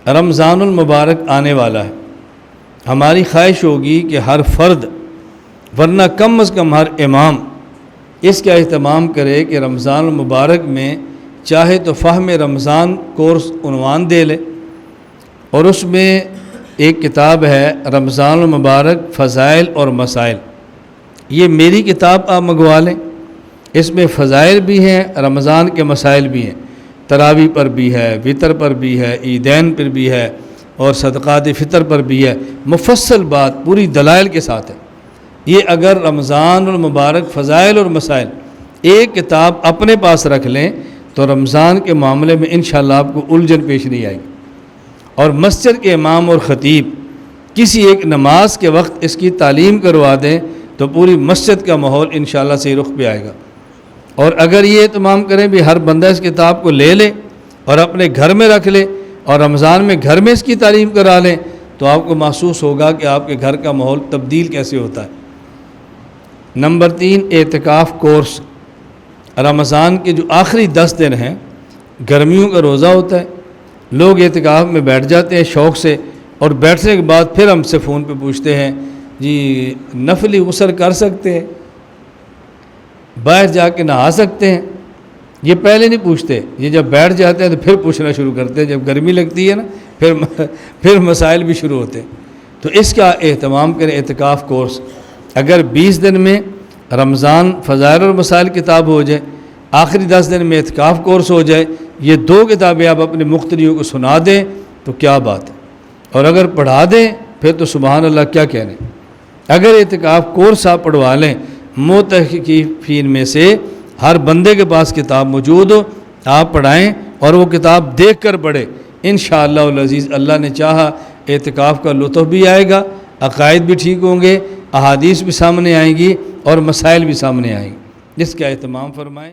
رمضان المبارک آنے والا ہے، ہماری خواہش ہوگی کہ ہر فرد ورنہ کم از کم ہر امام اس کا اہتمام کرے کہ رمضان المبارک میں چاہے تو فہم رمضان کورس عنوان دے لے، اور اس میں ایک کتاب ہے رمضان المبارک فضائل اور مسائل، یہ میری کتاب آپ منگوا لیں، اس میں فضائل بھی ہیں، رمضان کے مسائل بھی ہیں، تراویح پر بھی ہے، وطر پر بھی ہے، عیدین پر بھی ہے، اور صدقات فطر پر بھی ہے، مفصل بات پوری دلائل کے ساتھ ہے۔ یہ اگر رمضان المبارک فضائل اور مسائل ایک کتاب اپنے پاس رکھ لیں تو رمضان کے معاملے میں انشاءاللہ آپ کو الجھن پیش نہیں آئے گی، اور مسجد کے امام اور خطیب کسی ایک نماز کے وقت اس کی تعلیم کروا دیں تو پوری مسجد کا ماحول انشاءاللہ صحیح رخ پہ آئے گا۔ اور اگر یہ اہتمام کریں بھی ہر بندہ اس کتاب کو لے لے اور اپنے گھر میں رکھ لے اور رمضان میں گھر میں اس کی تعلیم کرا لیں تو آپ کو محسوس ہوگا کہ آپ کے گھر کا ماحول تبدیل کیسے ہوتا ہے۔ نمبر 3، اعتکاف کورس۔ رمضان کے جو آخری 10 دن ہیں گرمیوں کا روزہ ہوتا ہے، لوگ اعتکاف میں بیٹھ جاتے ہیں شوق سے، اور بیٹھنے کے بعد پھر ہم سے فون پہ پوچھتے ہیں جی نفلی غسل کر سکتے ہیں، باہر جا کے نہا سکتے ہیں؟ یہ پہلے نہیں پوچھتے، یہ جب بیٹھ جاتے ہیں تو پھر پوچھنا شروع کرتے ہیں، جب گرمی لگتی ہے نا پھر مسائل بھی شروع ہوتے ہیں۔ تو اس کا اہتمام کریں، اعتکاف کورس۔ اگر 20 دن میں رمضان فضائل اور مسائل کتاب ہو جائے، آخری 10 دن میں اعتکاف کورس ہو جائے، یہ 2 کتابیں آپ اپنے مقتدیوں کو سنا دیں تو کیا بات ہے، اور اگر پڑھا دیں پھر تو سبحان اللہ کیا کہنے۔ اگر اعتکاف کورس آپ پڑھوا لیں، متحققین میں سے ہر بندے کے پاس کتاب موجود ہو، آپ پڑھائیں اور وہ کتاب دیکھ کر پڑھے، انشاءاللہ العزیز اللہ نے چاہا اعتکاف کا لطف بھی آئے گا، عقائد بھی ٹھیک ہوں گے، احادیث بھی سامنے آئیں گی اور مسائل بھی سامنے آئیں گے، جس کا اہتمام فرمائیں۔